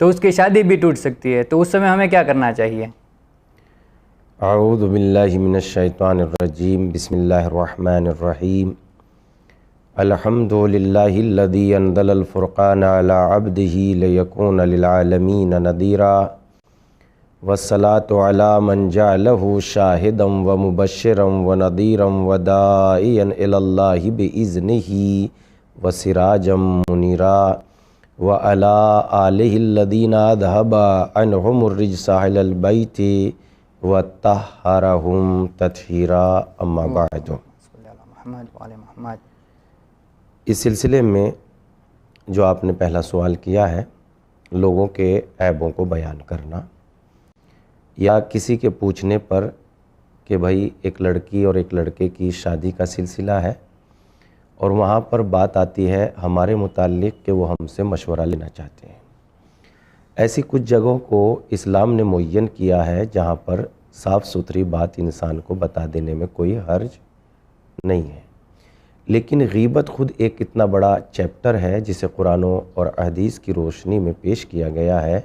تو اس کی شادی بھی ٹوٹ سکتی ہے، تو اس سمے ہمیں کیا کرنا چاہیے؟ اعوذ باللہ من الشیطان الرجیم، بسم اللہ الرحمن الرحیم، الحمد للہ الذی انزل الفرقان علی عبدہ لیکون للعالمین نذیرا، والصلاة علی من جعلہ شاہدا ومبشرا ونذیرا وداعیا الی اللہ بإذنہ وسراجا منیرا، وعلی آلہ الذین اذھب عنہم الرجس اہل البیت وطہرہم تطہیرا، اما بعد۔ اس سلسلے میں جو آپ نے پہلا سوال کیا ہے، لوگوں کے عیبوں کو بیان کرنا، یا کسی کے پوچھنے پر کہ بھائی ایک لڑکی اور ایک لڑکے کی شادی کا سلسلہ ہے اور وہاں پر بات آتی ہے ہمارے متعلق کہ وہ ہم سے مشورہ لینا چاہتے ہیں۔ ایسی کچھ جگہوں کو اسلام نے معین کیا ہے جہاں پر صاف ستھری بات انسان کو بتا دینے میں کوئی حرج نہیں ہے، لیکن غیبت خود ایک اتنا بڑا چیپٹر ہے جسے قرآن اور حدیث کی روشنی میں پیش کیا گیا ہے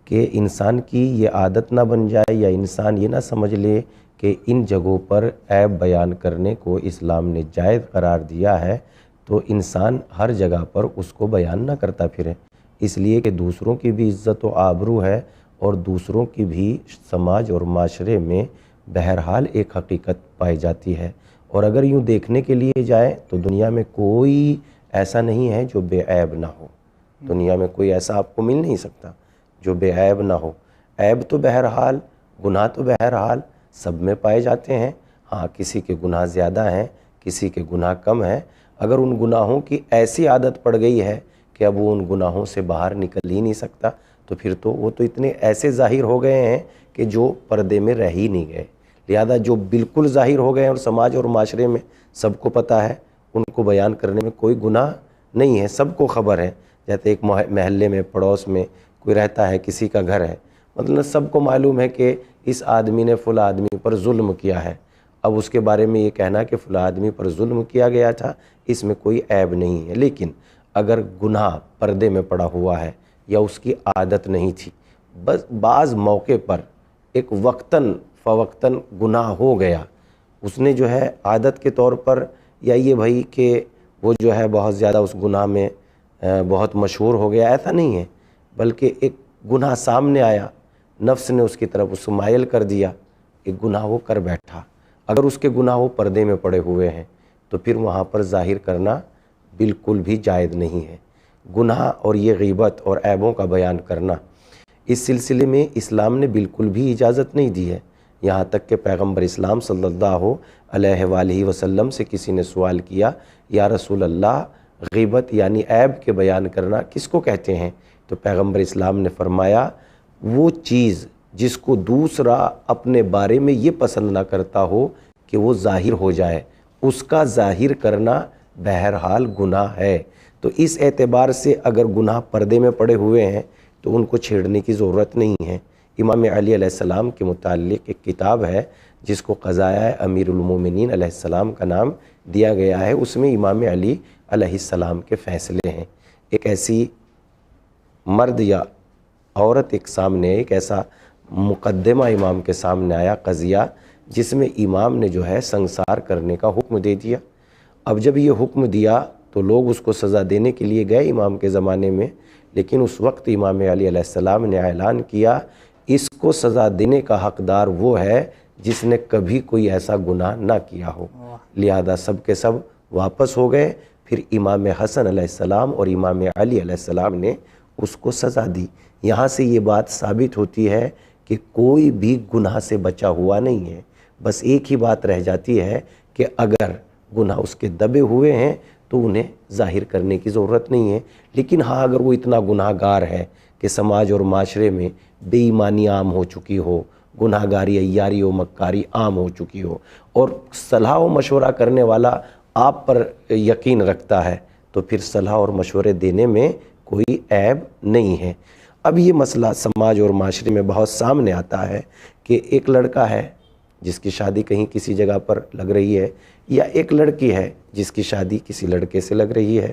کہ انسان کی یہ عادت نہ بن جائے یا انسان یہ نہ سمجھ لے کہ ان جگہوں پر عیب بیان کرنے کو اسلام نے جائز قرار دیا ہے تو انسان ہر جگہ پر اس کو بیان نہ کرتا پھرے، اس لیے کہ دوسروں کی بھی عزت و آبرو ہے اور دوسروں کی بھی سماج اور معاشرے میں بہرحال ایک حقیقت پائی جاتی ہے، اور اگر یوں دیکھنے کے لیے جائیں تو دنیا میں کوئی ایسا نہیں ہے جو بے عیب نہ ہو، دنیا میں کوئی ایسا آپ کو مل نہیں سکتا جو بے عیب نہ ہو۔ عیب تو بہرحال، گناہ تو بہرحال سب میں پائے جاتے ہیں، ہاں کسی کے گناہ زیادہ ہیں، کسی کے گناہ کم ہیں۔ اگر ان گناہوں کی ایسی عادت پڑ گئی ہے کہ اب وہ ان گناہوں سے باہر نکل ہی نہیں سکتا تو پھر تو وہ تو اتنے ایسے ظاہر ہو گئے ہیں کہ جو پردے میں رہ ہی نہیں گئے، لہذا جو بالکل ظاہر ہو گئے ہیں اور سماج اور معاشرے میں سب کو پتہ ہے، ان کو بیان کرنے میں کوئی گناہ نہیں ہے، سب کو خبر ہے۔ جیسے ایک محلے میں پڑوس میں کوئی رہتا ہے، کسی کا گھر ہے، مطلب سب کو معلوم ہے کہ اس آدمی نے فلاں آدمی پر ظلم کیا ہے، اب اس کے بارے میں یہ کہنا کہ فلاں آدمی پر ظلم کیا گیا تھا، اس میں کوئی عیب نہیں ہے۔ لیکن اگر گناہ پردے میں پڑا ہوا ہے یا اس کی عادت نہیں تھی، بس بعض موقع پر ایک وقتاً فوقتاً گناہ ہو گیا، اس نے جو ہے عادت کے طور پر، یا یہ بھائی کہ وہ جو ہے بہت زیادہ اس گناہ میں بہت مشہور ہو گیا، ایسا نہیں ہے، بلکہ ایک گناہ سامنے آیا، نفس نے اس کی طرف اس کو مائل کر دیا، ایک گناہ وہ کر بیٹھا، اگر اس کے گناہ وہ پردے میں پڑے ہوئے ہیں تو پھر وہاں پر ظاہر کرنا بالکل بھی جائز نہیں ہے۔ گناہ اور یہ غیبت اور عیبوں کا بیان کرنا، اس سلسلے میں اسلام نے بالکل بھی اجازت نہیں دی ہے، یہاں تک کہ پیغمبر اسلام صلی اللہ علیہ وآلہ وسلم سے کسی نے سوال کیا، یا رسول اللہ غیبت یعنی عیب کے بیان کرنا کس کو کہتے ہیں؟ تو پیغمبر اسلام نے فرمایا وہ چیز جس کو دوسرا اپنے بارے میں یہ پسند نہ کرتا ہو کہ وہ ظاہر ہو جائے، اس کا ظاہر کرنا بہرحال گناہ ہے۔ تو اس اعتبار سے اگر گناہ پردے میں پڑے ہوئے ہیں تو ان کو چھیڑنے کی ضرورت نہیں ہے۔ امام علی علیہ السلام کے متعلق ایک کتاب ہے جس کو قضائے امیر المومنین علیہ السلام کا نام دیا گیا ہے، اس میں امام علی علیہ السلام کے فیصلے ہیں۔ ایک ایسی مرد یا عورت ایک سامنے، ایک ایسا مقدمہ امام کے سامنے آیا قضیہ جس میں امام نے جو ہے سنسار کرنے کا حکم دے دیا۔ اب جب یہ حکم دیا تو لوگ اس کو سزا دینے کے لیے گئے امام کے زمانے میں، لیکن اس وقت امام علی علیہ السلام نے اعلان کیا اس کو سزا دینے کا حقدار وہ ہے جس نے کبھی کوئی ایسا گناہ نہ کیا ہو، لہذا سب کے سب واپس ہو گئے۔ پھر امام حسن علیہ السلام اور امام علی علیہ السلام نے اس کو سزا دی۔ یہاں سے یہ بات ثابت ہوتی ہے کہ کوئی بھی گناہ سے بچا ہوا نہیں ہے، بس ایک ہی بات رہ جاتی ہے کہ اگر گناہ اس کے دبے ہوئے ہیں تو انہیں ظاہر کرنے کی ضرورت نہیں ہے، لیکن ہاں اگر وہ اتنا گناہ گار ہے کہ سماج اور معاشرے میں بے ایمانی عام ہو چکی ہو، گناہ گاری، عیاری و مکاری عام ہو چکی ہو، اور صلاح و مشورہ کرنے والا آپ پر یقین رکھتا ہے تو پھر صلاح اور مشورے دینے میں کوئی عیب نہیں ہے۔ اب یہ مسئلہ سماج اور معاشرے میں بہت سامنے آتا ہے کہ ایک لڑکا ہے جس کی شادی کہیں کسی جگہ پر لگ رہی ہے، یا ایک لڑکی ہے جس کی شادی کسی لڑکے سے لگ رہی ہے۔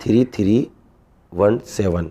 3317,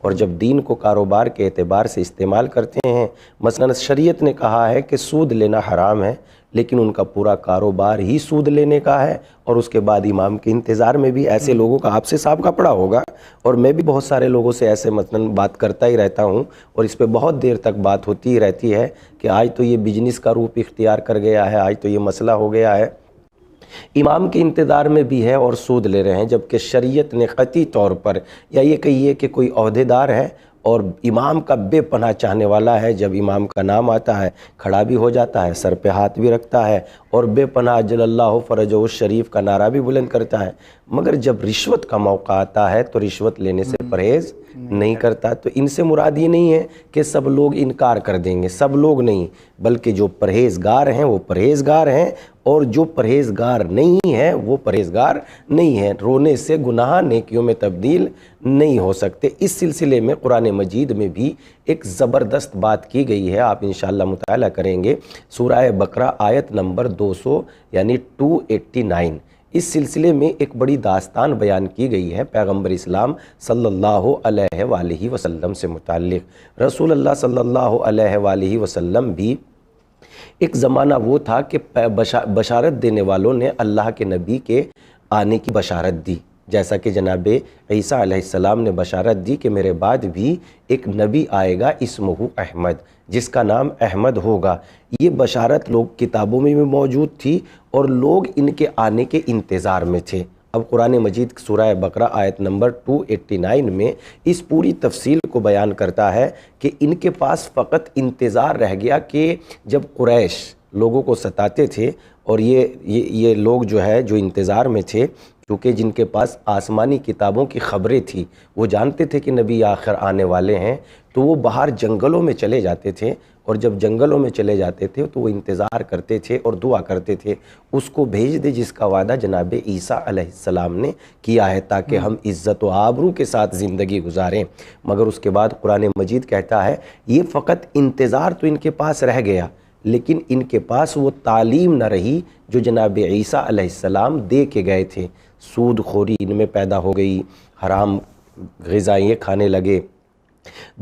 اور جب دین کو کاروبار کے اعتبار سے استعمال کرتے ہیں، مثلا شریعت نے کہا ہے کہ سود لینا حرام ہے، لیکن ان کا پورا کاروبار ہی سود لینے کا ہے، اور اس کے بعد امام کے انتظار میں بھی ایسے لوگوں کا آپ سے سابقہ پڑا ہوگا، اور میں بھی بہت سارے لوگوں سے ایسے مثلا بات کرتا ہی رہتا ہوں، اور اس پہ بہت دیر تک بات ہوتی ہی رہتی ہے کہ آج تو یہ بزنس کا روپ اختیار کر گیا ہے، آج تو یہ مسئلہ ہو گیا ہے، امام کے انتظار میں بھی ہے اور سود لے رہے ہیں، جبکہ شریعت نے قطعی طور پر، یا یہ کہیے کہ کوئی عہدیدار ہے اور امام کا بے پناہ چاہنے والا ہے، جب امام کا نام آتا ہے کھڑا بھی ہو جاتا ہے، سر پہ ہاتھ بھی رکھتا ہے، اور بے پناہ اجل اللہ فرجہ الشریف کا نعرہ بھی بلند کرتا ہے، مگر جب رشوت کا موقع آتا ہے تو رشوت لینے سے پرہیز نہیں کرتا۔ تو ان سے مراد یہ نہیں ہے کہ سب لوگ انکار کر دیں گے، سب لوگ نہیں، بلکہ جو پرہیزگار ہیں وہ پرہیزگار ہیں، اور جو پرہیزگار نہیں ہے وہ پرہیزگار نہیں ہے۔ رونے سے گناہ نیکیوں میں تبدیل نہیں ہو سکتے۔ اس سلسلے میں قرآن مجید میں بھی ایک زبردست بات کی گئی ہے، آپ انشاءاللہ مطالعہ کریں گے، سورہ بقرہ آیت نمبر 200 یعنی 289۔ اس سلسلے میں ایک بڑی داستان بیان کی گئی ہے پیغمبر اسلام صلی اللہ علیہ وآلہ وسلم سے متعلق۔ رسول اللہ صلی اللہ علیہ وآلہ وسلم بھی ایک زمانہ وہ تھا کہ بشارت دینے والوں نے اللہ کے نبی کے آنے کی بشارت دی، جیسا کہ جناب عیسیٰ علیہ السلام نے بشارت دی کہ میرے بعد بھی ایک نبی آئے گا اسمہ احمد، جس کا نام احمد ہوگا۔ یہ بشارت لوگ کتابوں میں بھی موجود تھی اور لوگ ان کے آنے کے انتظار میں تھے۔ اب قرآن مجید سورہ بقرہ آیت نمبر 289 میں اس پوری تفصیل کو بیان کرتا ہے کہ ان کے پاس فقط انتظار رہ گیا کہ جب قریش لوگوں کو ستاتے تھے، اور یہ لوگ جو ہے جو انتظار میں تھے، کیونکہ جن کے پاس آسمانی کتابوں کی خبریں تھیں، وہ جانتے تھے کہ نبی آخر آنے والے ہیں، تو وہ باہر جنگلوں میں چلے جاتے تھے، اور جب جنگلوں میں چلے جاتے تھے تو وہ انتظار کرتے تھے اور دعا کرتے تھے اس کو بھیج دے جس کا وعدہ جناب عیسیٰ علیہ السلام نے کیا ہے، تاکہ ہم عزت و آبرو کے ساتھ زندگی گزاریں۔ مگر اس کے بعد قرآن مجید کہتا ہے یہ فقط انتظار تو ان کے پاس رہ گیا، لیکن ان کے پاس وہ تعلیم نہ رہی جو جناب عیسیٰ علیہ السلام دے کے گئے تھے۔ سود خوری ان میں پیدا ہو گئی، حرام غذائیں کھانے لگے،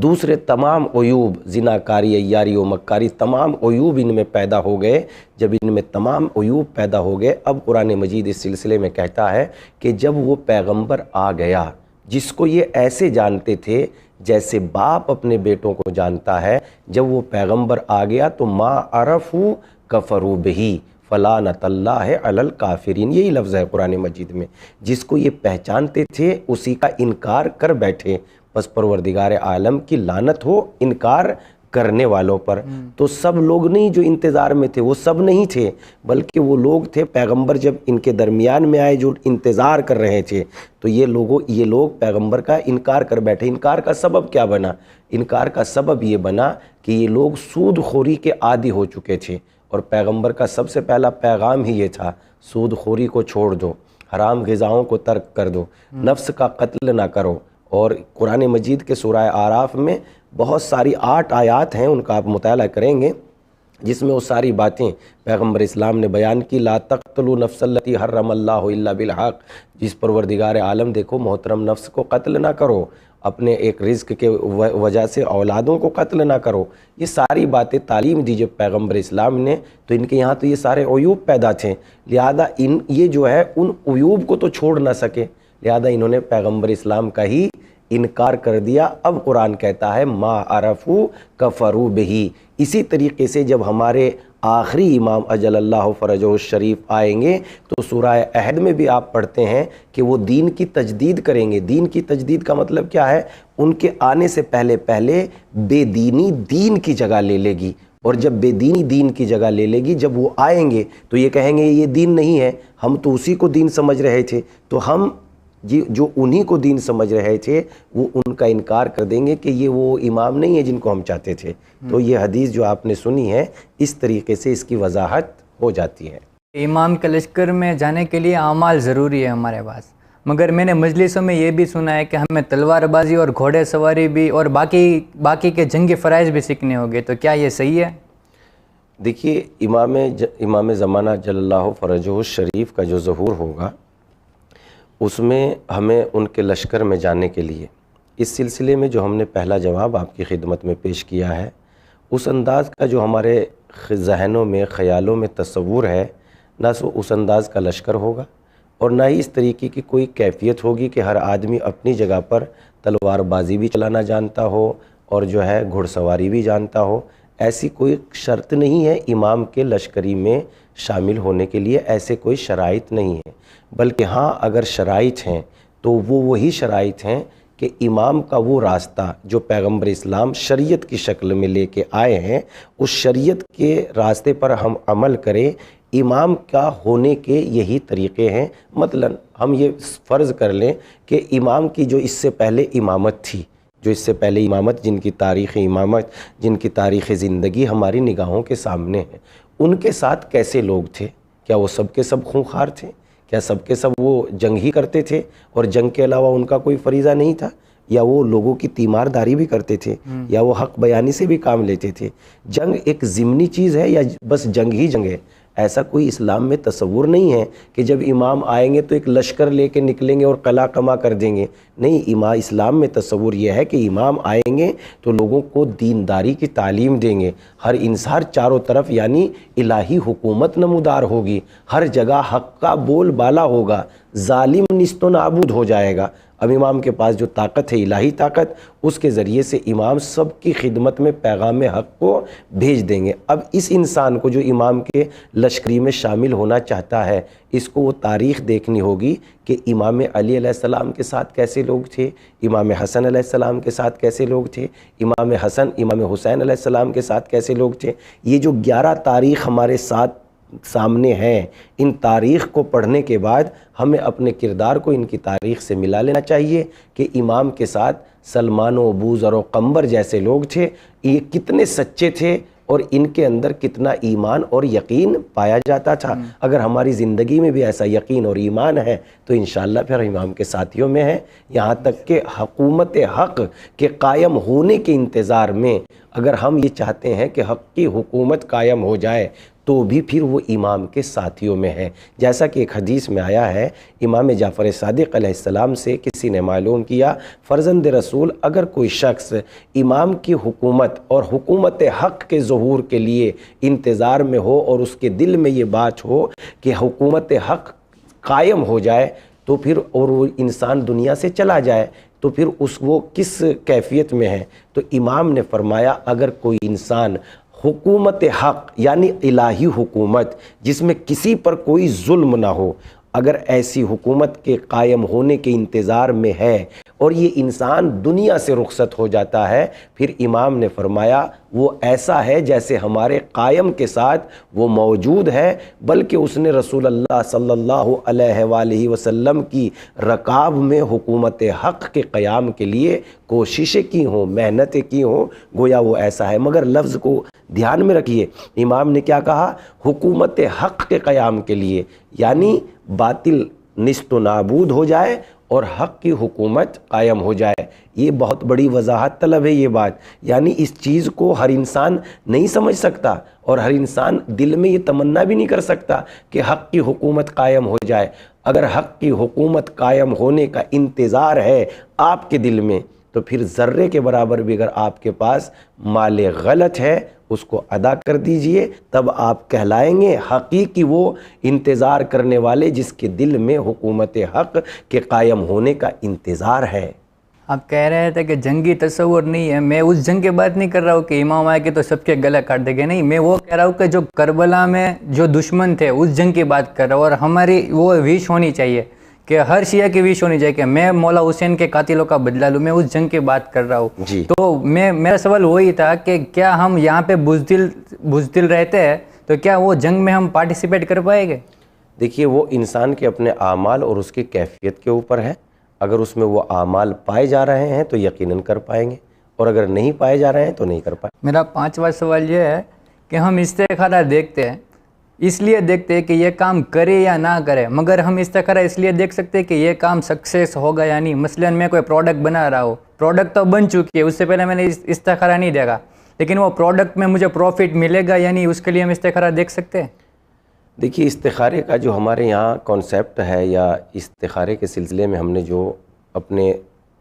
دوسرے تمام عیوب، زناکاری، عیاری و مکاری، تمام عیوب ان میں پیدا ہو گئے۔ جب ان میں تمام عیوب پیدا ہو گئے، اب قرآن مجید اس سلسلے میں کہتا ہے کہ جب وہ پیغمبر آ گیا جس کو یہ ایسے جانتے تھے جیسے باپ اپنے بیٹوں کو جانتا ہے، جب وہ پیغمبر آ گیا تو ما عرفوا کفروا بہ فلعنۃ اللہ علی الکافرین، یہی لفظ ہے قرآن مجید میں، جس کو یہ پہچانتے تھے اسی کا انکار کر بیٹھے، بس پروردگار عالم کی لعنت ہو انکار کرنے والوں پر۔ تو سب لوگ نہیں جو انتظار میں تھے، وہ سب نہیں تھے، بلکہ وہ لوگ تھے پیغمبر جب ان کے درمیان میں آئے جو انتظار کر رہے تھے، تو یہ لوگ پیغمبر کا انکار کر بیٹھے۔ انکار کا سبب کیا بنا؟ انکار کا سبب یہ بنا کہ یہ لوگ سود خوری کے عادی ہو چکے تھے، اور پیغمبر کا سب سے پہلا پیغام ہی یہ تھا، سود خوری کو چھوڑ دو، حرام غذاؤں کو ترک کر دو، نفس کا قتل نہ کرو۔ اور قرآن مجید کے سورہ اعراف میں بہت ساری 8 آیات ہیں، ان کا آپ مطالعہ کریں گے، جس میں وہ ساری باتیں پیغمبر اسلام نے بیان کی۔ لا تقتلوا نفس التی حرم اللہ الا بالحق، جس پروردگار عالم دیکھو محترم نفس کو قتل نہ کرو، اپنے ایک رزق کے وجہ سے اولادوں کو قتل نہ کرو۔ یہ ساری باتیں تعلیم دی جب پیغمبر اسلام نے، تو ان کے یہاں تو یہ سارے عیوب پیدا تھے، لہذا یہ جو ہے ان عیوب کو تو چھوڑ نہ سکے، لہذا انہوں نے پیغمبر اسلام کا ہی انکار کر دیا۔ اب قرآن کہتا ہے ما عرفوا کفروا بہ۔ اسی طریقے سے جب ہمارے آخری امام اجل اللہ فرجہ الشریف آئیں گے تو سورہ عہد میں بھی آپ پڑھتے ہیں کہ وہ دین کی تجدید کریں گے۔ دین کی تجدید کا مطلب کیا ہے؟ ان کے آنے سے پہلے بے دینی دین کی جگہ لے لے گی، اور جب بے دینی دین کی جگہ لے لے گی، جب وہ آئیں گے تو یہ کہیں گے یہ دین نہیں ہے، ہم تو اسی کو دین سمجھ رہے تھے، تو ہم جو انہی کو دین سمجھ رہے تھے وہ ان کا انکار کر دیں گے کہ یہ وہ امام نہیں ہے جن کو ہم چاہتے تھے۔ تو یہ حدیث جو آپ نے سنی ہے اس طریقے سے اس کی وضاحت ہو جاتی ہے۔ امام کے لشکر میں جانے کے لیے اعمال ضروری ہے ہمارے پاس، مگر میں نے مجلسوں میں یہ بھی سنا ہے کہ ہمیں تلوار بازی اور گھوڑے سواری بھی اور باقی کے جنگی فرائض بھی سیکھنے ہوگے، تو کیا یہ صحیح ہے؟ دیکھیے امام زمانہ جل اللہ فرجہ الشریف کا جو ظہور ہوگا اس میں ہمیں ان کے لشکر میں جانے کے لیے اس سلسلے میں جو ہم نے پہلا جواب آپ کی خدمت میں پیش کیا ہے، اس انداز کا جو ہمارے ذہنوں میں خیالوں میں تصور ہے، نہ سو اس انداز کا لشکر ہوگا اور نہ ہی اس طریقے کی کوئی کیفیت ہوگی کہ ہر آدمی اپنی جگہ پر تلوار بازی بھی چلانا جانتا ہو اور جو ہے گھڑ سواری بھی جانتا ہو۔ ایسی کوئی شرط نہیں ہے امام کے لشکری میں شامل ہونے کے لیے، ایسے کوئی شرائط نہیں ہے، بلکہ ہاں اگر شرائط ہیں تو وہ وہی شرائط ہیں کہ امام کا وہ راستہ جو پیغمبر اسلام شریعت کی شکل میں لے کے آئے ہیں، اس شریعت کے راستے پر ہم عمل کریں۔ امام کا ہونے کے یہی طریقے ہیں۔ مثلا ہم یہ فرض کر لیں کہ امام کی جو اس سے پہلے امامت تھی، جو اس سے پہلے امامت، جن کی تاریخ امامت، جن کی تاریخ زندگی ہماری نگاہوں کے سامنے ہے، ان کے ساتھ کیسے لوگ تھے؟ کیا وہ سب کے سب خونخوار تھے؟ کیا سب کے سب وہ جنگ ہی کرتے تھے اور جنگ کے علاوہ ان کا کوئی فریضہ نہیں تھا؟ یا وہ لوگوں کی تیمار داری بھی کرتے تھے؟ یا وہ حق بیانی سے بھی کام لیتے تھے؟ جنگ ایک ضمنی چیز ہے یا بس جنگ ہی جنگ ہے؟ ایسا کوئی اسلام میں تصور نہیں ہے کہ جب امام آئیں گے تو ایک لشکر لے کے نکلیں گے اور قلعہ کما کر دیں گے۔ نہیں، اسلام میں تصور یہ ہے کہ امام آئیں گے تو لوگوں کو دینداری کی تعلیم دیں گے، ہر انصار چاروں طرف یعنی الہی حکومت نمودار ہوگی، ہر جگہ حق کا بول بالا ہوگا، ظالم نیست و نابود ہو جائے گا۔ اب امام کے پاس جو طاقت ہے، الہی طاقت، اس کے ذریعے سے امام سب کی خدمت میں پیغام حق کو بھیج دیں گے۔ اب اس انسان کو جو امام کے لشکری میں شامل ہونا چاہتا ہے، اس کو وہ تاریخ دیکھنی ہوگی کہ امام علی علیہ السلام کے ساتھ کیسے لوگ تھے، امام حسن علیہ السلام کے ساتھ کیسے لوگ تھے، امام حسن امام حسین علیہ السلام کے ساتھ کیسے لوگ تھے۔ یہ جو 11 تاریخ ہمارے ساتھ سامنے ہیں، ان تاریخ کو پڑھنے کے بعد ہمیں اپنے کردار کو ان کی تاریخ سے ملا لینا چاہیے کہ امام کے ساتھ سلمان و ابو ذر و قمبر جیسے لوگ تھے، یہ کتنے سچے تھے اور ان کے اندر کتنا ایمان اور یقین پایا جاتا تھا۔ اگر ہماری زندگی میں بھی ایسا یقین اور ایمان ہے تو انشاءاللہ پھر امام کے ساتھیوں میں ہے۔ یہاں تک کہ حکومت حق کے قائم ہونے کے انتظار میں اگر ہم یہ چاہتے ہیں کہ حق کی حکومت قائم ہو جائے تو بھی پھر وہ امام کے ساتھیوں میں ہے۔ جیسا کہ ایک حدیث میں آیا ہے، امام جعفر صادق علیہ السلام سے کسی نے معلوم کیا، فرزند رسول اگر کوئی شخص امام کی حکومت اور حکومت حق کے ظہور کے لیے انتظار میں ہو اور اس کے دل میں یہ بات ہو کہ حکومت حق قائم ہو جائے تو پھر اور وہ انسان دنیا سے چلا جائے تو پھر وہ کس کیفیت میں ہے؟ تو امام نے فرمایا اگر کوئی انسان حکومت حق یعنی الہی حکومت جس میں کسی پر کوئی ظلم نہ ہو، اگر ایسی حکومت کے قائم ہونے کے انتظار میں ہے اور یہ انسان دنیا سے رخصت ہو جاتا ہے، پھر امام نے فرمایا وہ ایسا ہے جیسے ہمارے قائم کے ساتھ وہ موجود ہے، بلکہ اس نے رسول اللہ صلی اللہ علیہ وآلہ وسلم کی رکاب میں حکومت حق کے قیام کے لیے کوششیں کی ہوں، محنتیں کی ہوں، گویا وہ ایسا ہے۔ مگر لفظ کو دھیان میں رکھیے، امام نے کیا کہا؟ حکومت حق کے قیام کے لیے، یعنی باطل نیست و نابود ہو جائے اور حق کی حکومت قائم ہو جائے۔ یہ بہت بڑی وضاحت طلب ہے یہ بات، یعنی اس چیز کو ہر انسان نہیں سمجھ سکتا اور ہر انسان دل میں یہ تمنا بھی نہیں کر سکتا کہ حق کی حکومت قائم ہو جائے۔ اگر حق کی حکومت قائم ہونے کا انتظار ہے آپ کے دل میں تو پھر ذرے کے برابر بھی اگر آپ کے پاس مال غلط ہے اس کو ادا کر دیجئے، تب آپ کہلائیں گے حقیقی وہ انتظار کرنے والے جس کے دل میں حکومت حق کے قائم ہونے کا انتظار ہے۔ آپ کہہ رہے تھے کہ جنگی تصور نہیں ہے، میں اس جنگ کی بات نہیں کر رہا ہوں کہ امام آئے کہ تو سب کے گلے کاٹ دے گے، نہیں، میں وہ کہہ رہا ہوں کہ جو کربلا میں جو دشمن تھے اس جنگ کی بات کر رہا ہوں، اور ہماری وہ ویش ہونی چاہیے کہ ہر شیعہ کی ویش ہونی چاہیے کہ میں مولا حسین کے قاتلوں کا بدلہ لوں، میں اس جنگ کی بات کر رہا ہوں۔ جی تو میرا سوال وہی تھا کہ کیا ہم یہاں پہ بزدل رہتے ہیں تو کیا وہ جنگ میں ہم پارٹیسپیٹ کر پائیں گے؟ دیکھیے، وہ انسان کے اپنے اعمال اور اس کی کیفیت کے اوپر ہے۔ اگر اس میں وہ اعمال پائے جا رہے ہیں تو یقیناً کر پائیں گے، اور اگر نہیں پائے جا رہے ہیں تو نہیں کر پائیں۔ میرا 5واں سوال یہ ہے کہ ہم استخارہ دیکھتے ہیں، اس لیے دیکھتے ہیں کہ یہ کام کرے یا نہ کرے، مگر ہم استخارہ اس لیے دیکھ سکتے ہیں کہ یہ کام سکسیس ہوگا یا نہیں۔ مثلا میں کوئی پروڈکٹ بنا رہا ہوں، پروڈکٹ تو بن چکی ہے، اس سے پہلے میں نے استخارہ نہیں دیکھا، لیکن وہ پروڈکٹ میں مجھے پروفٹ ملے گا یا نہیں، اس کے لیے ہم استخارہ دیکھ سکتے ہیں۔ دیکھیے، استخارے کا جو ہمارے یہاں کانسیپٹ ہے یا استخارے کے سلسلے میں ہم نے جو اپنے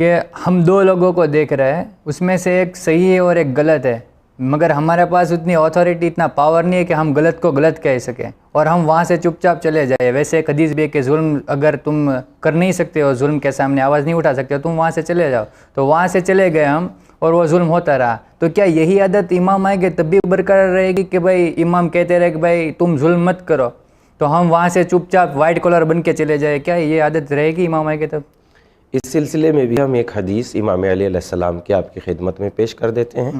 کہ ہم دو لوگوں کو دیکھ رہے ہیں، اس میں سے ایک صحیح ہے اور ایک غلط ہے، مگر ہمارے پاس اتنی اتھارٹی، اتنا پاور نہیں ہے کہ ہم غلط کو غلط کہہ سکیں اور ہم وہاں سے چپ چاپ چلے جائیں۔ ویسے ایک حدیث بھی ہے کہ ظلم اگر تم کر نہیں سکتے ہو، ظلم کے سامنے آواز نہیں اٹھا سکتے ہو، تم وہاں سے چلے جاؤ۔ تو وہاں سے چلے گئے ہم اور وہ ظلم ہوتا رہا۔ تو کیا یہی عادت امام آئے گے تب بھی برقرار رہے گی کہ بھائی امام کہتے رہے کہ بھائی تم ظلم مت کرو، تو ہم وہاں سے چپ چاپ وائٹ کالر بن کے چلے جائیں؟ کیا یہ عادت رہے گی امام آئے گے تب؟ اس سلسلے میں بھی ہم ایک حدیث امام علیہ السلام کی آپ کی خدمت میں پیش کر دیتے ہیں،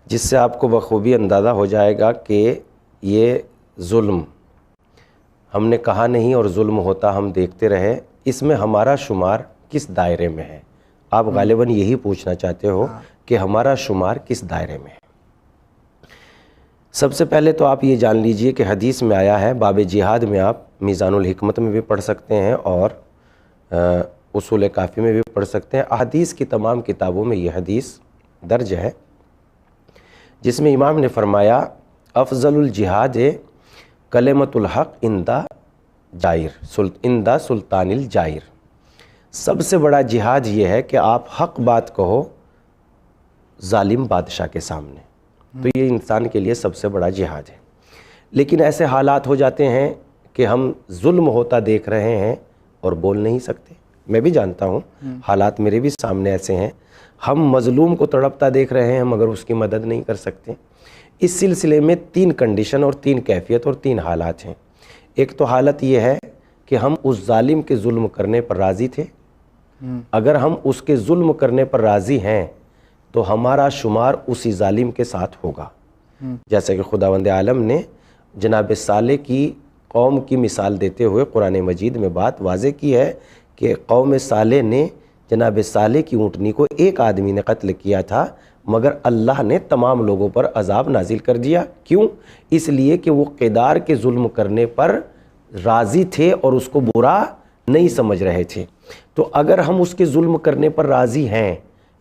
جس سے آپ کو بخوبی اندازہ ہو جائے گا کہ یہ ظلم ہم نے کہا نہیں اور ظلم ہوتا ہم دیکھتے رہے، اس میں ہمارا شمار کس دائرے میں ہے؟ آپ غالباً یہی پوچھنا چاہتے ہو کہ ہمارا شمار کس دائرے میں ہے۔ سب سے پہلے تو آپ یہ جان لیجئے کہ حدیث میں آیا ہے، باب جہاد میں آپ میزان الحکمت میں بھی پڑھ سکتے ہیں اور اصول کافی میں بھی پڑھ سکتے ہیں، احادیث کی تمام کتابوں میں یہ حدیث درج ہے، جس میں امام نے فرمایا افضل الجہاد کلمۃ الحق عند سلطان الجائر، سب سے بڑا جہاد یہ ہے کہ آپ حق بات کہو ظالم بادشاہ کے سامنے، تو یہ انسان کے لیے سب سے بڑا جہاد ہے۔ لیکن ایسے حالات ہو جاتے ہیں کہ ہم ظلم ہوتا دیکھ رہے ہیں اور بول نہیں سکتے، میں بھی جانتا ہوں حالات میرے بھی سامنے ایسے ہیں، ہم مظلوم کو تڑپتا دیکھ رہے ہیں مگر اس کی مدد نہیں کر سکتے۔ اس سلسلے میں 3 کنڈیشن اور 3 کیفیت اور 3 حالات ہیں۔ ایک تو حالت یہ ہے کہ ہم اس ظالم کے ظلم کرنے پر راضی تھے، اگر ہم اس کے ظلم کرنے پر راضی ہیں تو ہمارا شمار اسی ظالم کے ساتھ ہوگا، جیسے کہ خداوند عالم نے جناب صالح کی قوم کی مثال دیتے ہوئے قرآن مجید میں بات واضح کی ہے کہ قوم صالح نے جناب صالح کی اونٹنی کو ایک آدمی نے قتل کیا تھا، مگر اللہ نے تمام لوگوں پر عذاب نازل کر دیا۔ کیوں؟ اس لیے کہ وہ قیدار کے ظلم کرنے پر راضی تھے اور اس کو برا نہیں سمجھ رہے تھے۔ تو اگر ہم اس کے ظلم کرنے پر راضی ہیں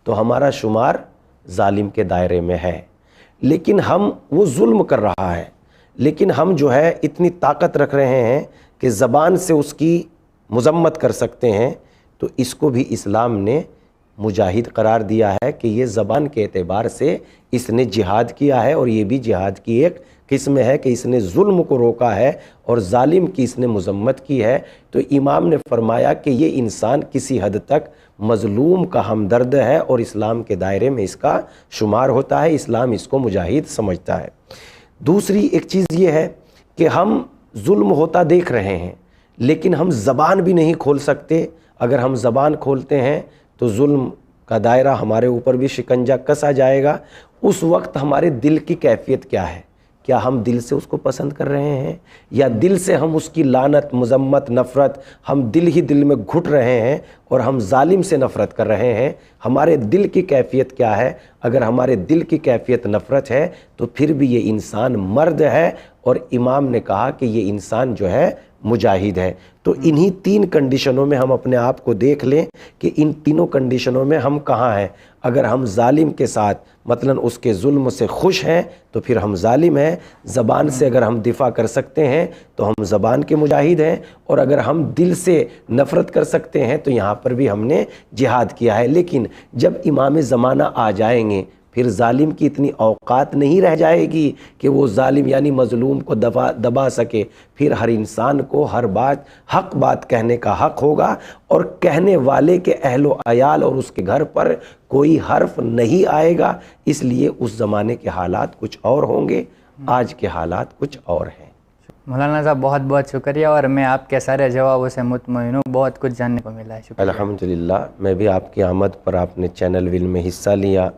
تو ہمارا شمار ظالم کے دائرے میں ہے، لیکن ہم وہ ظلم کر رہا ہے، لیکن ہم جو ہے اتنی طاقت رکھ رہے ہیں کہ زبان سے اس کی مذمت کر سکتے ہیں، تو اس کو بھی اسلام نے مجاہد قرار دیا ہے کہ یہ زبان کے اعتبار سے اس نے جہاد کیا ہے، اور یہ بھی جہاد کی ایک قسم ہے کہ اس نے ظلم کو روکا ہے اور ظالم کی اس نے مذمت کی ہے۔ تو امام نے فرمایا کہ یہ انسان کسی حد تک مظلوم کا ہمدرد ہے اور اسلام کے دائرے میں اس کا شمار ہوتا ہے، اسلام اس کو مجاہد سمجھتا ہے۔ دوسری ایک چیز یہ ہے کہ ہم ظلم ہوتا دیکھ رہے ہیں لیکن ہم زبان بھی نہیں کھول سکتے، اگر ہم زبان کھولتے ہیں تو ظلم کا دائرہ ہمارے اوپر بھی شکنجہ کسا جائے گا۔ اس وقت ہمارے دل کی کیفیت کیا ہے؟ کیا ہم دل سے اس کو پسند کر رہے ہیں یا دل سے ہم اس کی لعنت، مذمت، نفرت ہم دل ہی دل میں گھٹ رہے ہیں اور ہم ظالم سے نفرت کر رہے ہیں؟ ہمارے دل کی کیفیت کیا ہے؟ اگر ہمارے دل کی کیفیت نفرت ہے تو پھر بھی یہ انسان مرد ہے، اور امام نے کہا کہ یہ انسان جو ہے مجاہد ہے۔ تو انہی 3 کنڈیشنوں میں ہم اپنے آپ کو دیکھ لیں کہ ان تینوں کنڈیشنوں میں ہم کہاں ہیں۔ اگر ہم ظالم کے ساتھ مثلا اس کے ظلم سے خوش ہیں تو پھر ہم ظالم ہیں، زبان سے اگر ہم دفاع کر سکتے ہیں تو ہم زبان کے مجاہد ہیں، اور اگر ہم دل سے نفرت کر سکتے ہیں تو یہاں پر بھی ہم نے جہاد کیا ہے۔ لیکن جب امام زمانہ آ جائیں گے پھر ظالم کی اتنی اوقات نہیں رہ جائے گی کہ وہ ظالم یعنی مظلوم کو دبا سکے، پھر ہر انسان کو ہر بات حق بات کہنے کا حق ہوگا، اور کہنے والے کے اہل و عیال اور اس کے گھر پر کوئی حرف نہیں آئے گا۔ اس لیے اس زمانے کے حالات کچھ اور ہوں گے، آج کے حالات کچھ اور ہیں۔ مولانا صاحب بہت بہت شکریہ، اور میں آپ کے سارے جوابوں سے مطمئن ہوں، بہت کچھ جاننے کو ملا ہے، شکریہ۔ الحمدللہ، میں بھی آپ کی آمد پر آپ نے چینل ول میں حصہ لیا،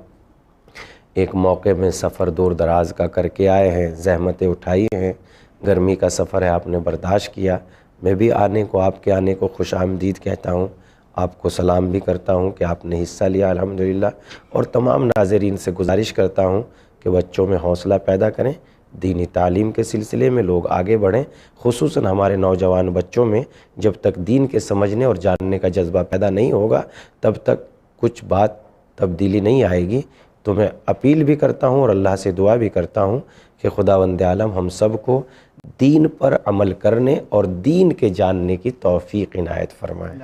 ایک موقع میں سفر دور دراز کا کر کے آئے ہیں، زحمتیں اٹھائی ہیں، گرمی کا سفر ہے آپ نے برداشت کیا، میں بھی آپ کے آنے کو خوش آمدید کہتا ہوں، آپ کو سلام بھی کرتا ہوں کہ آپ نے حصہ لیا الحمدللہ، اور تمام ناظرین سے گزارش کرتا ہوں کہ بچوں میں حوصلہ پیدا کریں، دینی تعلیم کے سلسلے میں لوگ آگے بڑھیں، خصوصاً ہمارے نوجوان بچوں میں جب تک دین کے سمجھنے اور جاننے کا جذبہ پیدا نہیں ہوگا تب تک کچھ بات تبدیلی نہیں آئے گی۔ تو میں اپیل بھی کرتا ہوں اور اللہ سے دعا بھی کرتا ہوں کہ خداوند عالم ہم سب کو دین پر عمل کرنے اور دین کے جاننے کی توفیق عنایت فرمائے۔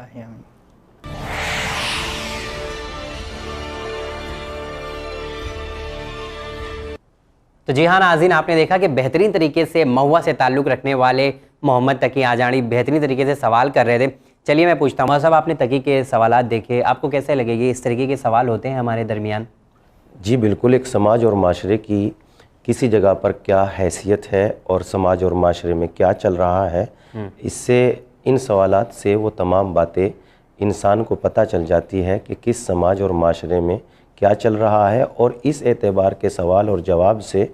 تو جی ہاں ناظرین، آپ نے دیکھا کہ بہترین طریقے سے مہوا سے تعلق رکھنے والے محمد تقی آجاڑی بہترین طریقے سے سوال کر رہے تھے. چلیے میں پوچھتا ہوں صاحب، آپ نے تقی کے سوالات دیکھے، آپ کو کیسے لگے یہ اس طریقے کے سوال ہوتے ہیں ہمارے درمیان؟ جی بالکل، ایک سماج اور معاشرے کی کسی جگہ پر کیا حیثیت ہے اور سماج اور معاشرے میں کیا چل رہا ہے، اس سے ان سوالات سے وہ تمام باتیں انسان کو پتہ چل جاتی ہے کہ کس سماج اور معاشرے میں کیا چل رہا ہے، اور اس اعتبار کے سوال اور جواب سے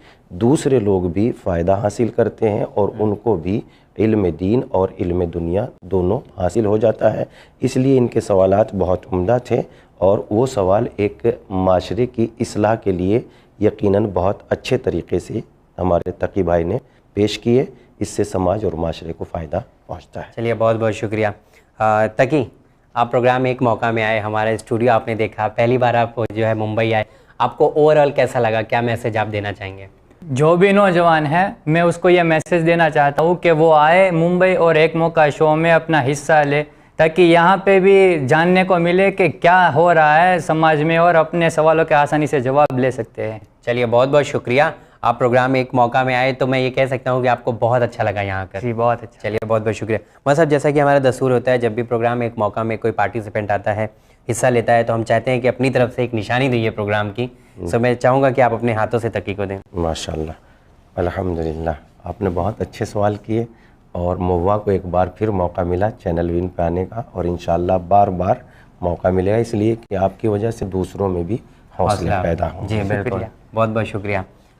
دوسرے لوگ بھی فائدہ حاصل کرتے ہیں اور ان کو بھی علم دین اور علم دنیا دونوں حاصل ہو جاتا ہے. اس لیے ان کے سوالات بہت عمدہ تھے، اور وہ سوال ایک معاشرے کی اصلاح کے لیے یقیناً بہت اچھے طریقے سے ہمارے تقی بھائی نے پیش کیے. اس سے سماج اور معاشرے کو فائدہ پہنچتا ہے. چلیے بہت بہت شکریہ. تقی، آپ پروگرام ایک موقع میں آئے، ہمارا اسٹوڈیو آپ نے دیکھا، پہلی بار آپ جو ہے ممبئی آئے، آپ کو اوور آل کیسا لگا؟ کیا میسج آپ دینا چاہیں گے؟ جو بھی نوجوان ہے میں اس کو یہ میسج دینا چاہتا ہوں کہ وہ آئے ممبئی اور ایک موقع شو میں اپنا حصہ لے، تاکہ یہاں پہ بھی جاننے کو ملے کہ کیا ہو رہا ہے سماج میں، اور اپنے سوالوں کے آسانی سے جواب لے سکتے ہیں. چلیے بہت بہت شکریہ. آپ پروگرام میں ایک موقع میں آئے تو میں یہ کہہ سکتا ہوں کہ آپ کو بہت اچھا لگا یہاں کر. جی بہت اچھا. چلیے بہت بہت شکریہ. صاحب جیسا کہ ہمارا دستور ہوتا ہے، جب بھی پروگرام میں ایک موقع میں کوئی پارٹیسپینٹ آتا ہے، حصہ لیتا ہے، تو ہم چاہتے ہیں کہ اپنی طرف سے ایک نشانی دئیے پروگرام کی. سو میں چاہوں گا کہ آپ اپنے ہاتھوں سے تقی کو دیں. ماشاءاللہ، الحمدللہ، آپ نے بہت اچھے سوال کیے، اور مہوا کو ایک بار پھر موقع ملا چینل ون پہ آنے کا، اور انشاءاللہ بار بار موقع ملے گا، اس لیے کہ آپ کی وجہ سے دوسروں میں بھی حوصلہ پیدا ہو. جی بالکل، بہت بہت شکریہ.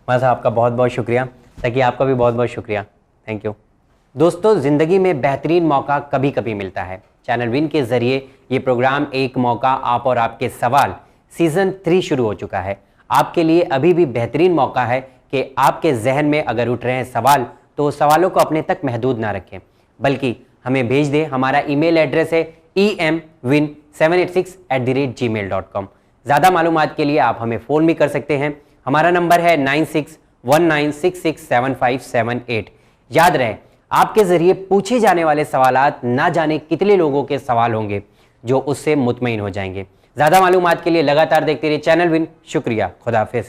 صاحب آپ کا بہت بہت شکریہ. تقی آپ کا بھی بہت بہت شکریہ. Thank you. دوستو، زندگی میں بہترین موقع کبھی کبھی ملتا ہے. چینل ون کے ذریعے یہ پروگرام ایک موقع آپ اور آپ کے سوال سیزن 3 شروع ہو چکا ہے. آپ کے لیے ابھی بھی بہترین موقع ہے کہ آپ کے ذہن میں اگر اٹھ رہے ہیں سوال، تو سوالوں کو اپنے تک محدود نہ رکھیں، بلکہ ہمیں بھیج دیں. ہمارا ای میل ایڈریس ہے emwin786@gmail.com. زیادہ معلومات کے لیے آپ ہمیں فون بھی کر سکتے ہیں. ہمارا نمبر ہے 9619667578. یاد رہے، آپ کے ذریعے پوچھے جانے والے سوالات نہ جانے کتنے لوگوں کے سوال ہوں گے جو اس سے مطمئن ہو جائیں گے. زیادہ معلومات کے لیے لگاتار دیکھتے رہیے چینل ون. شکریہ. خدا حافظ.